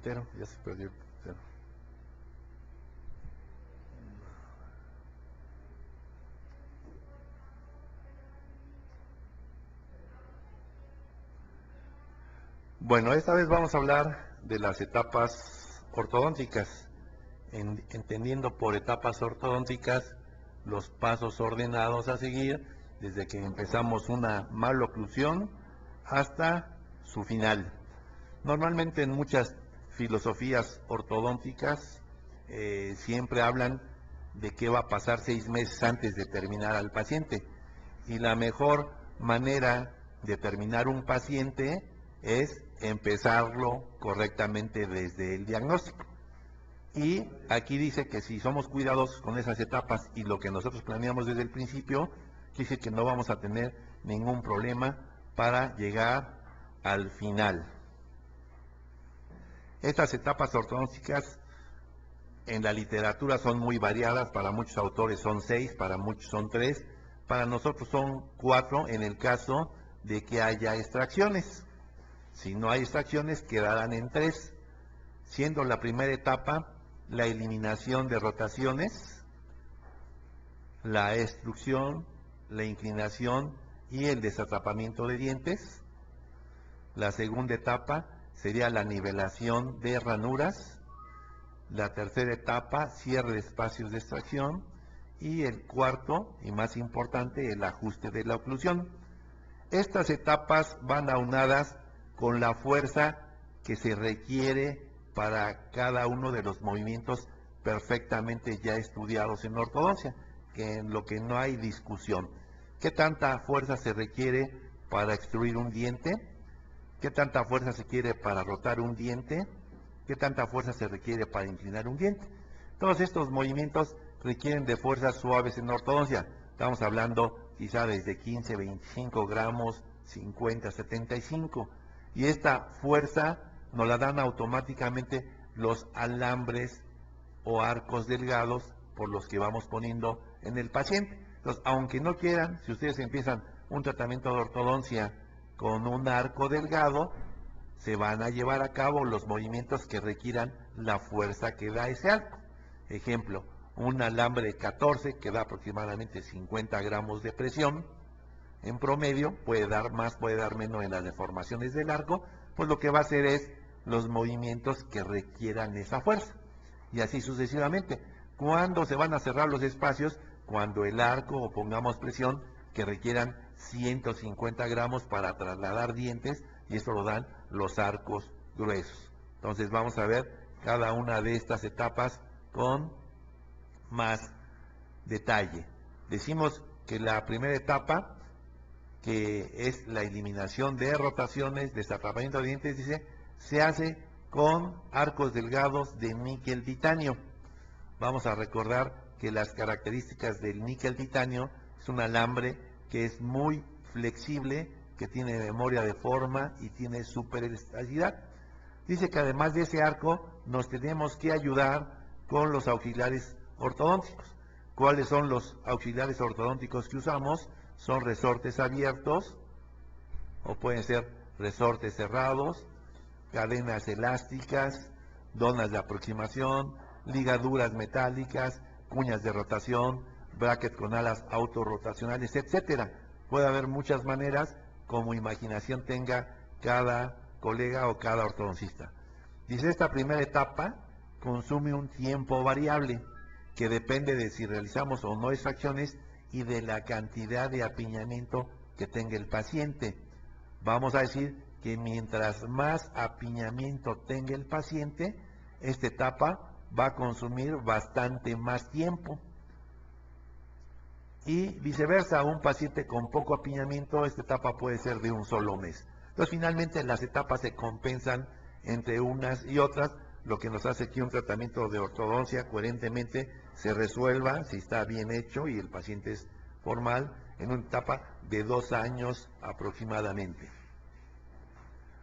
puntero, ya se perdió el puntero. Bueno, esta vez vamos a hablar de las etapas ortodónticas, entendiendo por etapas ortodónticas los pasos ordenados a seguir desde que empezamos una maloclusión hasta su final. Normalmente en muchas filosofías ortodónticas siempre hablan de qué va a pasar 6 meses antes de terminar al paciente, y la mejor manera de terminar un paciente es empezarlo correctamente desde el diagnóstico. Y aquí dice que si somos cuidadosos con esas etapas y lo que nosotros planeamos desde el principio, dice que no vamos a tener ningún problema para llegar al final. Estas etapas ortodónticas en la literatura son muy variadas, para muchos autores son 6, para muchos son 3, para nosotros son 4 en el caso de que haya extracciones. Si no hay extracciones, quedarán en 3, siendo la primera etapa la eliminación de rotaciones, la extrusión, la inclinación y el desatrapamiento de dientes. La segunda etapa sería la nivelación de ranuras. La tercera etapa, cierre de espacios de extracción. Y el cuarto, y más importante, el ajuste de la oclusión. Estas etapas van aunadas con la fuerza que se requiere para cada uno de los movimientos perfectamente ya estudiados en ortodoncia, que en lo que no hay discusión. ¿Qué tanta fuerza se requiere para extruir un diente? ¿Qué tanta fuerza se quiere para rotar un diente? ¿Qué tanta fuerza se requiere para inclinar un diente? Todos estos movimientos requieren de fuerzas suaves en ortodoncia. Estamos hablando quizá desde 15, 25 gramos, 50, 75. Y esta fuerza nos la dan automáticamente los alambres o arcos delgados por los que vamos poniendo en el paciente. Entonces, aunque no quieran, si ustedes empiezan un tratamiento de ortodoncia con un arco delgado, se van a llevar a cabo los movimientos que requieran la fuerza que da ese arco. Ejemplo, un alambre de 14 que da aproximadamente 50 gramos de presión en promedio, puede dar más, puede dar menos en las deformaciones del arco, pues lo que va a hacer es los movimientos que requieran esa fuerza. Y así sucesivamente. ¿Cuándo se van a cerrar los espacios? Cuando el arco, o pongamos presión, que requieran 150 gramos para trasladar dientes, y eso lo dan los arcos gruesos. Entonces vamos a ver cada una de estas etapas con más detalle. Decimos que la primera etapa, que es la eliminación de rotaciones, desatrapamiento de dientes, dice, se hace con arcos delgados de níquel titanio. Vamos a recordar que las características del níquel titanio es un alambre que es muy flexible, que tiene memoria de forma y tiene superelasticidad. Dice que además de ese arco nos tenemos que ayudar con los auxiliares ortodónticos. ¿Cuáles son los auxiliares ortodónticos que usamos? Son resortes abiertos, o pueden ser resortes cerrados, cadenas elásticas, donas de aproximación, ligaduras metálicas, cuñas de rotación, bracket con alas autorrotacionales, etcétera. Puede haber muchas maneras, como imaginación tenga cada colega o cada ortodoncista. Dice, esta primera etapa consume un tiempo variable que depende de si realizamos o no extracciones y de la cantidad de apiñamiento que tenga el paciente. Vamos a decir que mientras más apiñamiento tenga el paciente, esta etapa va a consumir bastante más tiempo. Y viceversa, un paciente con poco apiñamiento, esta etapa puede ser de un solo mes. Entonces, finalmente, las etapas se compensan entre unas y otras, lo que nos hace que un tratamiento de ortodoncia coherentemente se resuelva, si está bien hecho y el paciente es formal, en una etapa de 2 años aproximadamente.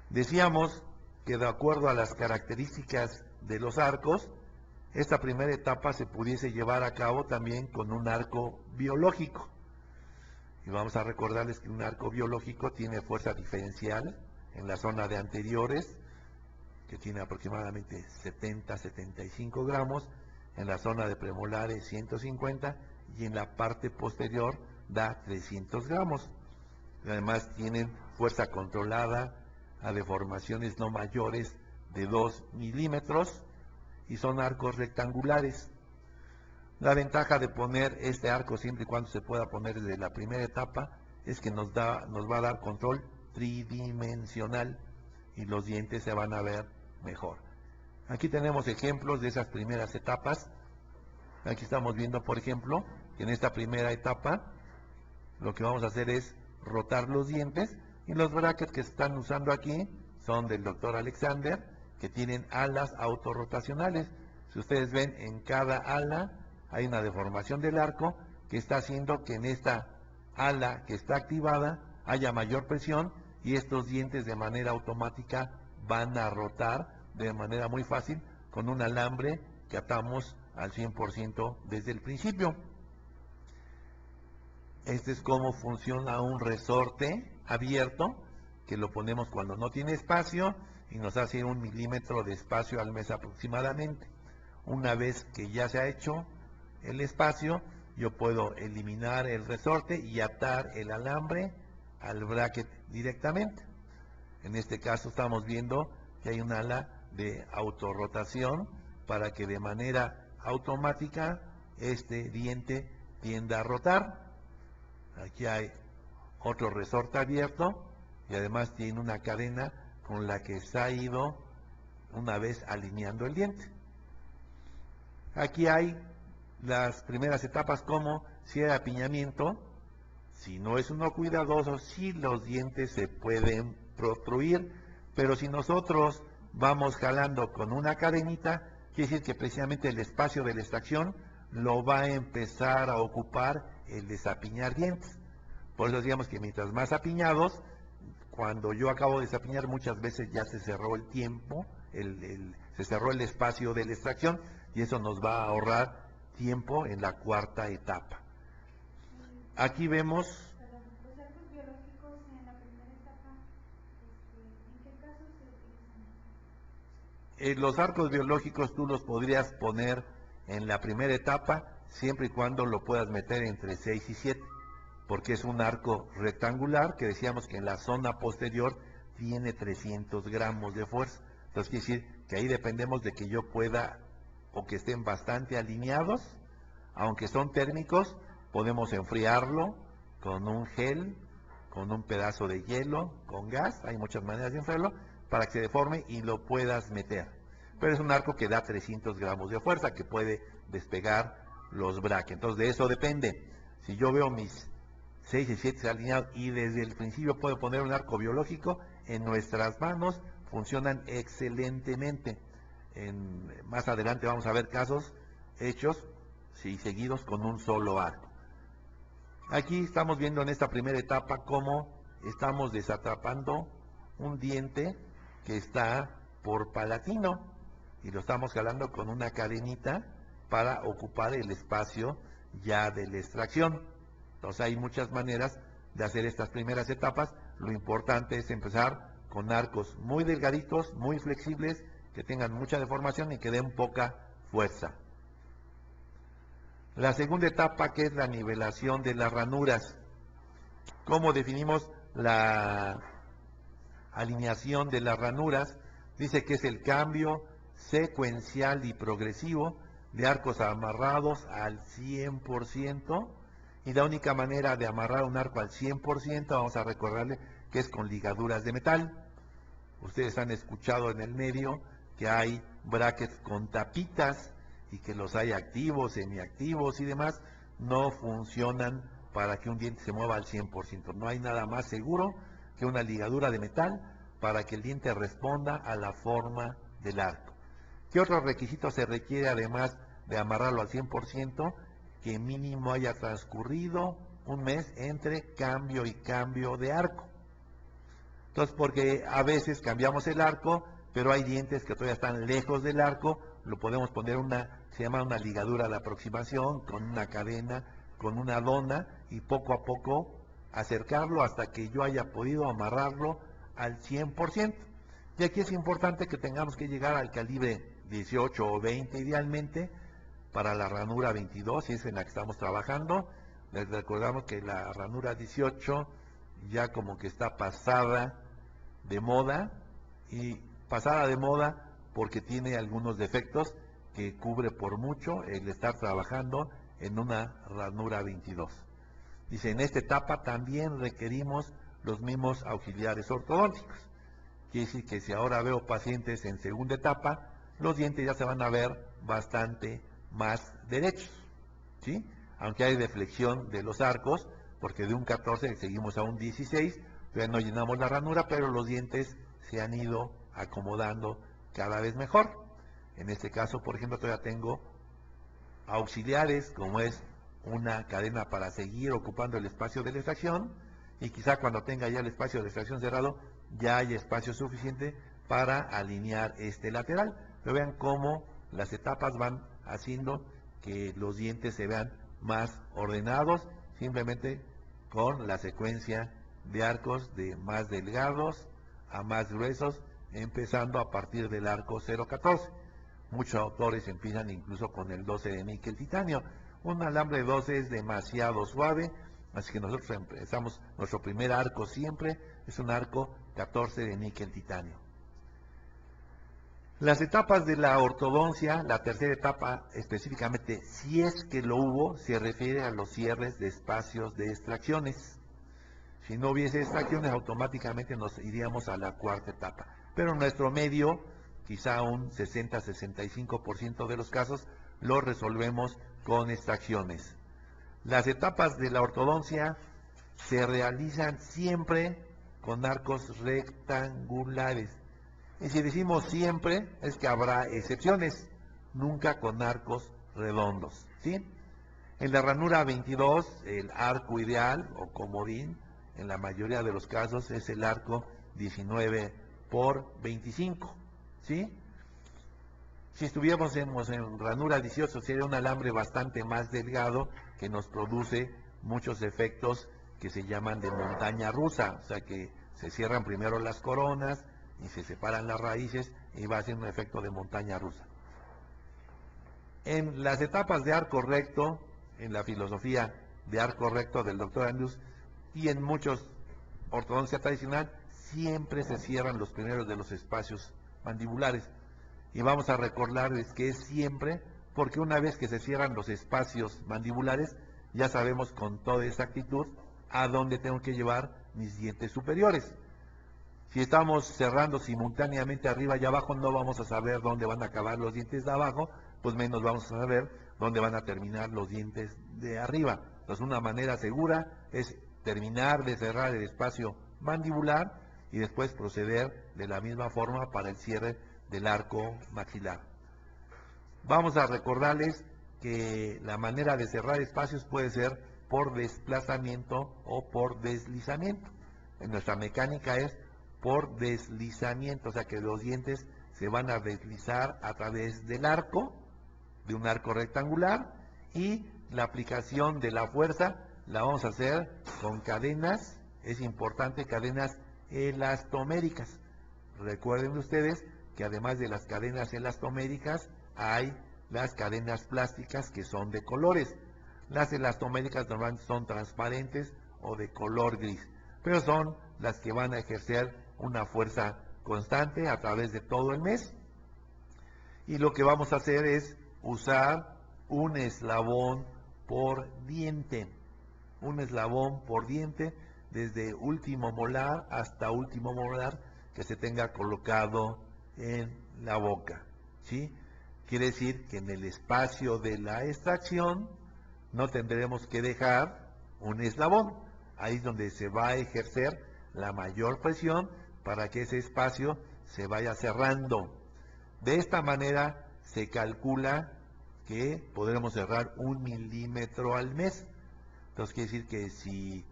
Decíamos que de acuerdo a las características de los arcos, esta primera etapa se pudiese llevar a cabo también con un arco biológico. Y vamos a recordarles que un arco biológico tiene fuerza diferencial en la zona de anteriores, que tiene aproximadamente 70-75 gramos, en la zona de premolares 150 y en la parte posterior da 300 gramos. Además tienen fuerza controlada a deformaciones no mayores de 2 milímetros y son arcos rectangulares. La ventaja de poner este arco siempre y cuando se pueda poner desde la primera etapa es que nos va a dar control tridimensional y los dientes se van a ver mejor. Aquí tenemos ejemplos de esas primeras etapas. Aquí estamos viendo, por ejemplo, que en esta primera etapa lo que vamos a hacer es rotar los dientes, y los brackets que están usando aquí son del doctor Alexander, que tienen alas autorrotacionales. Si ustedes ven, en cada ala hay una deformación del arco que está haciendo que en esta ala que está activada haya mayor presión, y estos dientes de manera automática van a rotar de manera muy fácil con un alambre que atamos al 100% desde el principio. Este es cómo funciona un resorte abierto, que lo ponemos cuando no tiene espacio y nos hace 1 milímetro de espacio al mes aproximadamente. Una vez que ya se ha hecho el espacio, yo puedo eliminar el resorte y atar el alambre al bracket directamente. En este caso estamos viendo que hay un ala de autorrotación para que de manera automática este diente tienda a rotar. Aquí hay otro resorte abierto y además tiene una cadena con la que se ha ido una vez alineando el diente. Aquí hay las primeras etapas como si hay apiñamiento. Si no es uno cuidadoso, sí los dientes se pueden protruir, pero si nosotros vamos jalando con una cadenita, quiere decir que precisamente el espacio de la extracción lo va a empezar a ocupar el desapiñar dientes. Por eso digamos que mientras más apiñados, cuando yo acabo de desapiñar, muchas veces ya se cerró el tiempo, se cerró el espacio de la extracción, y eso nos va a ahorrar tiempo en la cuarta etapa. Aquí vemos... Los arcos biológicos en la primera etapa, ¿en qué casos se utilizan? Los arcos biológicos tú los podrías poner en la primera etapa siempre y cuando lo puedas meter entre 6 y 7, porque es un arco rectangular que decíamos que en la zona posterior tiene 300 gramos de fuerza. Entonces quiere decir que ahí dependemos de que yo pueda, o que estén bastante alineados. Aunque son térmicos, podemos enfriarlo con un gel, con un pedazo de hielo, con gas. Hay muchas maneras de enfriarlo para que se deforme y lo puedas meter. Pero es un arco que da 300 gramos de fuerza, que puede despegar los brackets. Entonces de eso depende. Si yo veo mis 6 y 7 alineados y desde el principio puedo poner un arco biológico, en nuestras manos funcionan excelentemente. Más adelante vamos a ver casos hechos seguidos con un solo arco. Aquí estamos viendo en esta primera etapa cómo estamos desatrapando un diente que está por palatino y lo estamos jalando con una cadenita para ocupar el espacio ya de la extracción. Entonces hay muchas maneras de hacer estas primeras etapas. Lo importante es empezar con arcos muy delgaditos, muy flexibles, que tengan mucha deformación y que den poca fuerza. La segunda etapa, que es la nivelación de las ranuras. ¿Cómo definimos la alineación de las ranuras? Dice que es el cambio secuencial y progresivo de arcos amarrados al 100%, y la única manera de amarrar un arco al 100%, vamos a recordarle que es con ligaduras de metal. Ustedes han escuchado en el medio que hay brackets con tapitas y que los hay activos, semiactivos y demás. No funcionan para que un diente se mueva al 100%. No hay nada más seguro que una ligadura de metal para que el diente responda a la forma del arco. ¿Qué otros requisitos se requiere además de amarrarlo al 100%? Que mínimo haya transcurrido un mes entre cambio y cambio de arco. Entonces, porque a veces cambiamos el arco, pero hay dientes que todavía están lejos del arco, lo podemos poner se llama una ligadura de aproximación, con una cadena, con una dona, y poco a poco acercarlo hasta que yo haya podido amarrarlo al 100%. Y aquí es importante que tengamos que llegar al calibre 18 o 20 idealmente para la ranura 22, si es en la que estamos trabajando. Les recordamos que la ranura 18 ya como que está pasada de moda, y pasada de moda porque tiene algunos defectos que cubre por mucho el estar trabajando en una ranura 22. Dice, en esta etapa también requerimos los mismos auxiliares ortodónticos. Quiere decir que si ahora veo pacientes en segunda etapa, los dientes ya se van a ver bastante más derechos, ¿sí? Aunque hay deflexión de los arcos, porque de un 14 seguimos a un 16, ya no llenamos la ranura, pero los dientes se han ido acomodando cada vez mejor. En este caso, por ejemplo, todavía tengo auxiliares, como es una cadena para seguir ocupando el espacio de la extracción, y quizá cuando tenga ya el espacio de extracción cerrado, ya hay espacio suficiente para alinear este lateral. Pero vean cómo las etapas van haciendo que los dientes se vean más ordenados, simplemente con la secuencia de arcos de más delgados a más gruesos, empezando a partir del arco 014. Muchos autores empiezan incluso con el 12 de níquel titanio. Un alambre 12 es demasiado suave, así que nosotros empezamos, nuestro primer arco siempre es un arco 14 de níquel titanio. Las etapas de la ortodoncia, la tercera etapa específicamente, si es que lo hubo, se refiere a los cierres de espacios de extracciones. Si no hubiese extracciones, automáticamente nos iríamos a la cuarta etapa. Pero en nuestro medio, quizá un 60-65% de los casos, lo resolvemos con extracciones. Las etapas de la ortodoncia se realizan siempre con arcos rectangulares. Y si decimos siempre, es que habrá excepciones, nunca con arcos redondos, ¿sí? En la ranura 22, el arco ideal o comodín, en la mayoría de los casos, es el arco 19 por 25, ¿sí? Si estuviéramos en ranura 18, sería un alambre bastante más delgado que nos produce muchos efectos que se llaman de montaña rusa, o sea que se cierran primero las coronas y se separan las raíces y va a ser un efecto de montaña rusa. En las etapas de arco recto, en la filosofía de arco recto del doctor Andrews y en muchos ortodoncia tradicional, siempre se cierran los primeros de los espacios mandibulares. Y vamos a recordarles que es siempre, porque una vez que se cierran los espacios mandibulares, ya sabemos con toda exactitud a dónde tengo que llevar mis dientes superiores. Si estamos cerrando simultáneamente arriba y abajo, no vamos a saber dónde van a acabar los dientes de abajo, pues menos vamos a saber dónde van a terminar los dientes de arriba. Entonces, una manera segura es terminar de cerrar el espacio mandibular y después proceder de la misma forma para el cierre del arco maxilar. Vamos a recordarles que la manera de cerrar espacios puede ser por desplazamiento o por deslizamiento. En nuestra mecánica es por deslizamiento, o sea que los dientes se van a deslizar a través del arco, de un arco rectangular, y la aplicación de la fuerza la vamos a hacer con cadenas, es importante, cadenas elastoméricas. Recuerden ustedes que además de las cadenas elastoméricas hay las cadenas plásticas que son de colores. Las elastoméricas normalmente son transparentes o de color gris, pero son las que van a ejercer una fuerza constante a través de todo el mes. Y lo que vamos a hacer es usar un eslabón por diente, desde último molar hasta último molar que se tenga colocado en la boca, ¿sí? Quiere decir que en el espacio de la extracción no tendremos que dejar un eslabón. Ahí es donde se va a ejercer la mayor presión para que ese espacio se vaya cerrando. De esta manera se calcula que podremos cerrar 1 milímetro al mes. Entonces quiere decir que si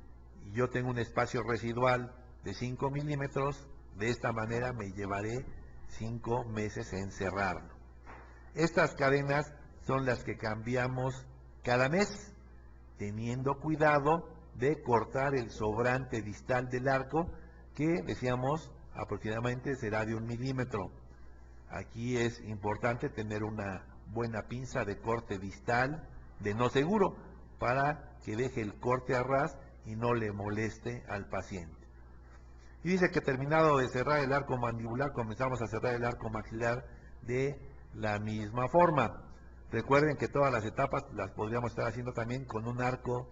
yo tengo un espacio residual de 5 milímetros, de esta manera me llevaré 5 meses en cerrarlo. Estas cadenas son las que cambiamos cada mes, teniendo cuidado de cortar el sobrante distal del arco, que decíamos aproximadamente será de 1 milímetro. Aquí es importante tener una buena pinza de corte distal de no seguro para que deje el corte a ras y no le moleste al paciente. Y dice que terminado de cerrar el arco mandibular, comenzamos a cerrar el arco maxilar de la misma forma. Recuerden que todas las etapas las podríamos estar haciendo también con un arco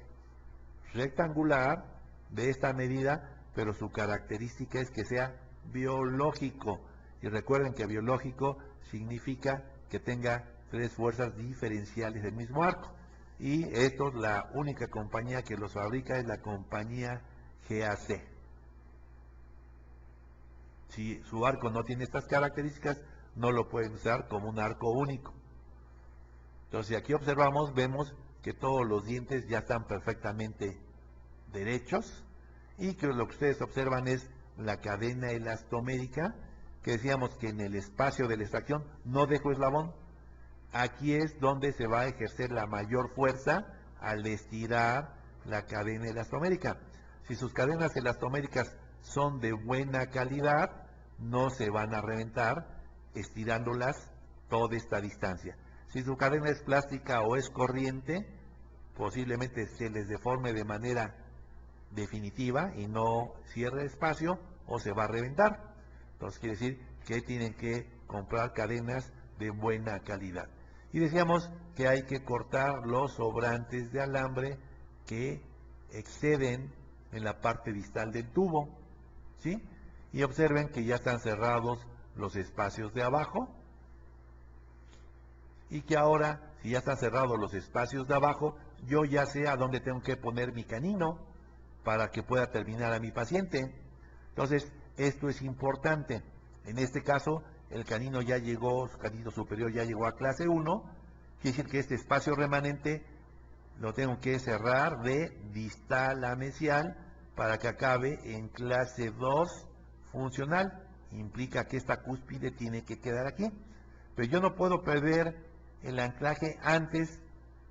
rectangular de esta medida, pero su característica es que sea biológico. Y recuerden que biológico significa que tenga 3 fuerzas diferenciales del mismo arco. Y esto, la única compañía que los fabrica es la compañía GAC. Si su arco no tiene estas características, no lo pueden usar como un arco único. Entonces, si aquí observamos, vemos que todos los dientes ya están perfectamente derechos y que lo que ustedes observan es la cadena elastomérica, que decíamos que en el espacio de la extracción no dejo eslabón. Aquí es donde se va a ejercer la mayor fuerza al estirar la cadena elastomérica. Si sus cadenas elastoméricas son de buena calidad, no se van a reventar estirándolas toda esta distancia. Si su cadena es plástica o es corriente, posiblemente se les deforme de manera definitiva y no cierre espacio o se va a reventar. Entonces quiere decir que tienen que comprar cadenas de buena calidad. Y decíamos que hay que cortar los sobrantes de alambre que exceden en la parte distal del tubo, ¿sí? Y observen que ya están cerrados los espacios de abajo y que ahora, si ya están cerrados los espacios de abajo, yo ya sé a dónde tengo que poner mi canino para que pueda terminar a mi paciente. Entonces, esto es importante. En este caso, el canino ya llegó, su canino superior ya llegó a clase 1, quiere decir que este espacio remanente lo tengo que cerrar de distal a mesial para que acabe en clase 2 funcional. Implica que esta cúspide tiene que quedar aquí. Pero yo no puedo perder el anclaje antes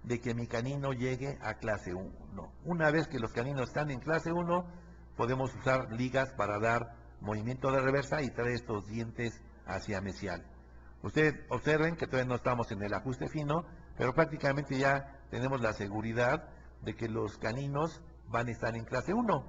de que mi canino llegue a clase 1. Una vez que los caninos están en clase 1, podemos usar ligas para dar movimiento de reversa y traer estos dientes hacia mesial. Ustedes observen que todavía no estamos en el ajuste fino, pero prácticamente ya tenemos la seguridad de que los caninos van a estar en clase 1.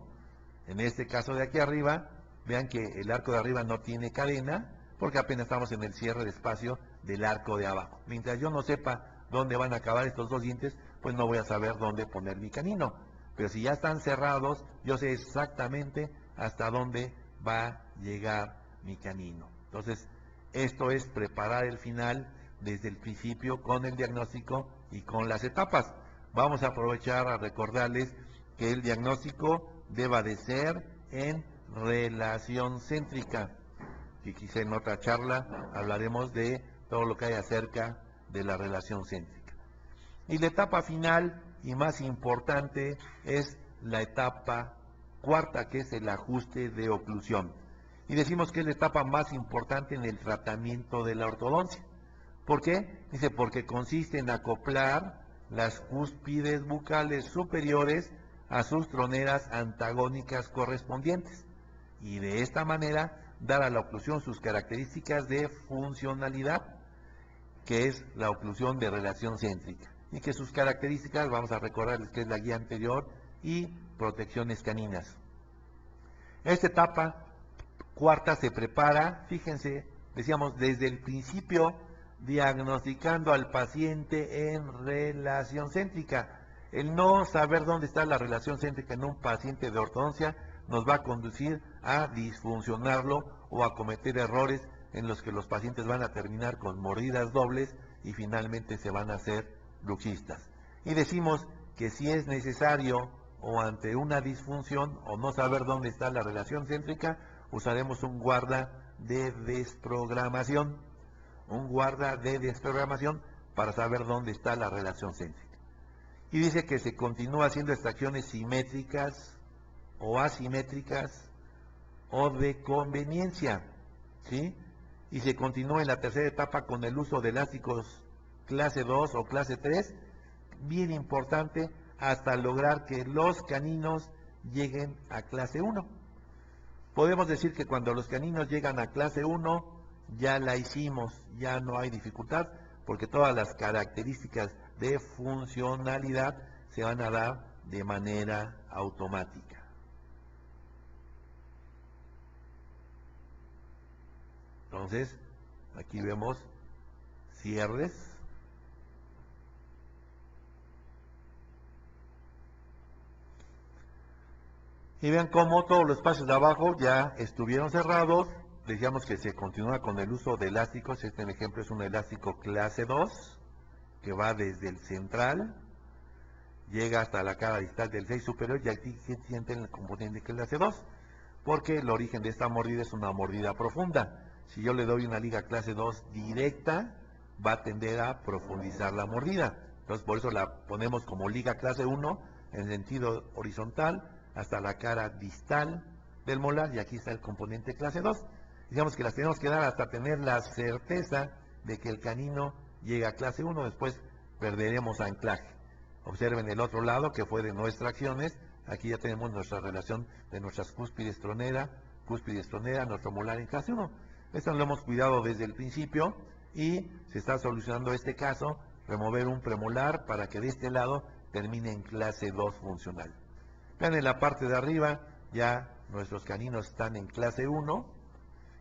En este caso de aquí arriba, vean que el arco de arriba no tiene cadena, porque apenas estamos en el cierre de espacio del arco de abajo. Mientras yo no sepa dónde van a acabar estos dos dientes, pues no voy a saber dónde poner mi canino. Pero si ya están cerrados, yo sé exactamente hasta dónde va a llegar mi canino. Entonces, esto es preparar el final desde el principio con el diagnóstico y con las etapas. Vamos a aprovechar a recordarles que el diagnóstico deba de ser en relación céntrica. Y quizá en otra charla hablaremos de todo lo que hay acerca de la relación céntrica. Y la etapa final y más importante es la etapa cuarta, que es el ajuste de oclusión. Y decimos que es la etapa más importante en el tratamiento de la ortodoncia. ¿Por qué? Dice, porque consiste en acoplar las cúspides bucales superiores a sus troneras antagónicas correspondientes. Y de esta manera dar a la oclusión sus características de funcionalidad, que es la oclusión de relación céntrica. Y que sus características, vamos a recordarles que es la guía anterior y protecciones caninas. Esta etapa cuarta se prepara, fíjense, decíamos desde el principio, diagnosticando al paciente en relación céntrica. El no saber dónde está la relación céntrica en un paciente de ortodoncia nos va a conducir a disfuncionarlo o a cometer errores en los que los pacientes van a terminar con mordidas dobles y finalmente se van a hacer bruxistas. Y decimos que si es necesario o ante una disfunción o no saber dónde está la relación céntrica, usaremos un guarda de desprogramación. Un guarda de desprogramación para saber dónde está la relación céntrica. Y dice que se continúa haciendo extracciones simétricas o asimétricas o de conveniencia, ¿sí? Y se continúa en la tercera etapa con el uso de elásticos clase 2 o clase 3, bien importante, hasta lograr que los caninos lleguen a clase 1. Podemos decir que cuando los caninos llegan a clase 1, ya la hicimos, ya no hay dificultad, porque todas las características de funcionalidad se van a dar de manera automática. Entonces, aquí vemos cierres. Y vean cómo todos los espacios de abajo ya estuvieron cerrados. Decíamos que se continúa con el uso de elásticos. Este ejemplo es un elástico clase 2, que va desde el central, llega hasta la cara distal del 6 superior, y aquí se siente el componente clase 2, porque el origen de esta mordida es una mordida profunda. Si yo le doy una liga clase 2 directa, va a tender a profundizar la mordida. Entonces por eso la ponemos como liga clase 1 en sentido horizontal hasta la cara distal del molar, y aquí está el componente clase 2. Digamos que las tenemos que dar hasta tener la certeza de que el canino llega a clase 1, después perderemos anclaje. Observen el otro lado, que fue de no extracciones. Aquí ya tenemos nuestra relación de nuestras cúspides tronera, nuestro molar en clase 1. Esto lo hemos cuidado desde el principio y se está solucionando este caso, remover un premolar para que de este lado termine en clase 2 funcional. Vean en la parte de arriba, ya nuestros caninos están en clase 1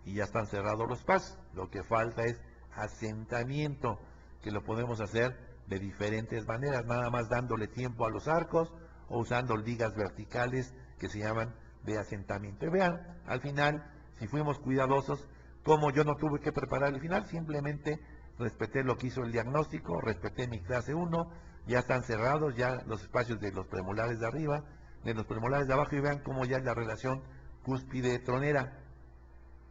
y ya están cerrados los pasos. Lo que falta es asentamiento, que lo podemos hacer de diferentes maneras, nada más dándole tiempo a los arcos o usando ligas verticales que se llaman de asentamiento. Y vean, al final, si fuimos cuidadosos, como yo no tuve que preparar el final, simplemente respeté lo que hizo el diagnóstico, respeté mi clase 1, ya están cerrados ya los espacios de los premolares de arriba, de los premolares de abajo, y vean cómo ya es la relación cúspide-tronera,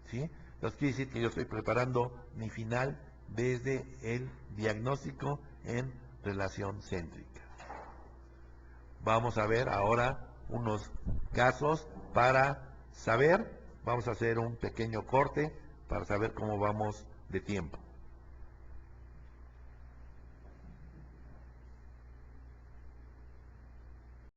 ¿sí? Entonces quiere decir que yo estoy preparando mi final desde el diagnóstico en relación céntrica. Vamos a ver ahora unos casos para saber. Vamos a hacer un pequeño corte para saber cómo vamos de tiempo.